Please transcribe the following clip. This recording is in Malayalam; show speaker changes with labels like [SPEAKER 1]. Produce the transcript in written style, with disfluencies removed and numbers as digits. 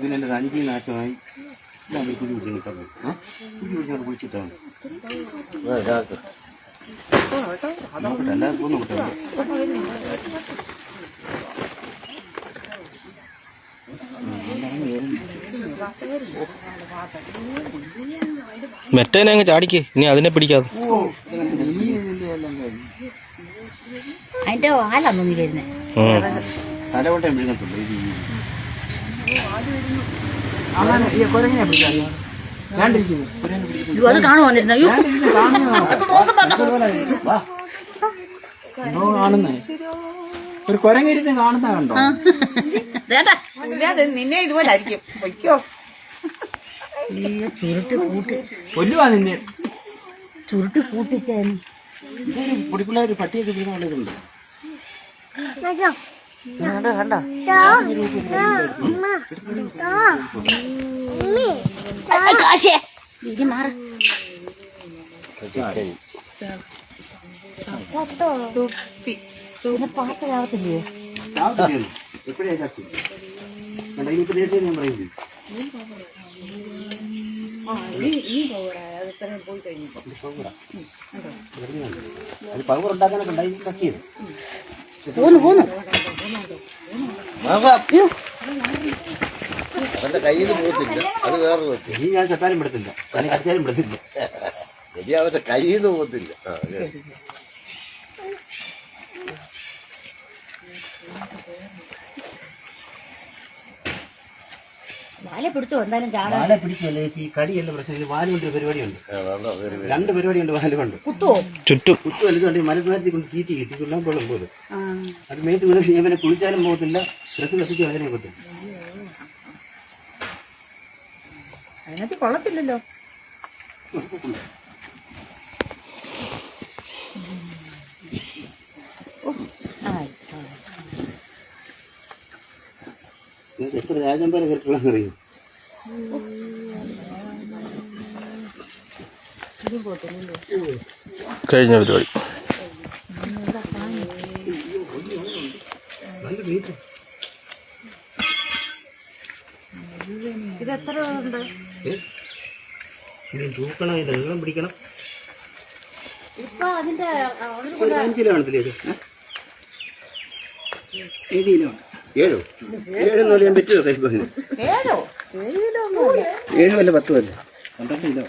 [SPEAKER 1] പിന്നെ എൻ്റെ അഞ്ചി നാശമായി കുഴി പിടിച്ചിട്ടാ കുഴിച്ചിട്ടാണ് എല്ലാവർക്കും ഒന്നും കിട്ടും.
[SPEAKER 2] മെറ്റേനെ അങ്ങ് ചാടിക്ക്, ഇനി അതിനെ പിടിക്കാതെ.
[SPEAKER 3] അതിന്റെ വാലൊന്നും വരുന്നേ
[SPEAKER 1] തലവട്ടം പിടിക്കത്തില്ല.
[SPEAKER 3] അത് കാണു വന്നിരുന്ന
[SPEAKER 4] കാണുന്നേ ഒരു കുരങ്ങിരുന്ന് കാണുന്ന കണ്ടോ?
[SPEAKER 5] നിന്നെ ഇതുപോലെ ആയിരിക്കും. പൊയ്ക്കോ.
[SPEAKER 3] ചുരുട്ട് കൂട്ടി
[SPEAKER 4] കൊല്ലുവാ നിന്നെ.
[SPEAKER 3] ചുരുട്ട് കൂട്ടിച്ചേന്
[SPEAKER 1] പൊടിപ്പിള്ളേർ പട്ടിയൊക്കെ വീണ ആളുകളുണ്ട്.
[SPEAKER 3] കണ്ടോ കാശേ ഇരി മാറ
[SPEAKER 5] തുപ്പി
[SPEAKER 3] പാട്ടയാവത്തില്ലേ?
[SPEAKER 1] എപ്പോഴേ ചാക്കി ഇനിയിപ്പോ നേരത്തെ ഞാൻ പറയുന്നത് അത് പവർ ഉണ്ടാക്കാനൊക്കെ ഉണ്ടായി കക്കിയത്.
[SPEAKER 3] പോന്നു
[SPEAKER 6] അവന്റെ കയ്യിൽ നിന്ന് പോകത്തില്ല, അത് വേറെ
[SPEAKER 1] ഇനി ഞാൻ ചത്താലും പെടത്തില്ല, ഞാൻ കത്തിയാലും പെടത്തില്ല.
[SPEAKER 6] ഇനി അവന്റെ കയ്യിൽ നിന്ന് പോകത്തില്ല.
[SPEAKER 3] വാല പിടിച്ചോ എന്തായാലും ചാടാ.
[SPEAKER 1] വാല പിടിക്കുമല്ലേ ചേച്ചി, കടിയല്ല പ്രശ്നം. വാലുകൊണ്ട് പരിപാടിയുണ്ട്, 2 പരിപാടിയുണ്ട്. വാലുകൊണ്ട്
[SPEAKER 3] കുത്തുവോ?
[SPEAKER 2] ചുറ്റും
[SPEAKER 1] കുത്തു വലുതുണ്ട്. മലത്തുമാരത്തി കൊണ്ട് ചീറ്റി കിട്ടി കൊള്ളാൻ പോലും പോലും അത് മേത്ത് വീണ് ഇവനെ കുളിച്ചാലും പോകത്തില്ല, ഡ്രസ്സ് കത്തിച്ച് അതിനെ പോകത്തില്ല.
[SPEAKER 5] അതിനകത്ത് കൊള്ളത്തില്ലല്ലോ.
[SPEAKER 1] എത്ര രാജമ്പല കയറ്റുള്ളതെന്നറിയും.
[SPEAKER 2] കഴിഞ്ഞ പരിപാടി.
[SPEAKER 3] ഇതെത്ര ഉണ്ട്?
[SPEAKER 1] ഇനി തൂക്കണം, അതിന്റെ വെള്ളം പിടിക്കണം.
[SPEAKER 3] ഇപ്പൊ അതിന്റെ
[SPEAKER 1] 5 കിലോ ആണത്തില്ലേ ഇത്?
[SPEAKER 4] 7 കിലോ.
[SPEAKER 1] 7 7 ഞാൻ പറ്റുമോ കഴിപ്പോ? 7 വല്ല 10 വല്ല 12 കിലോ.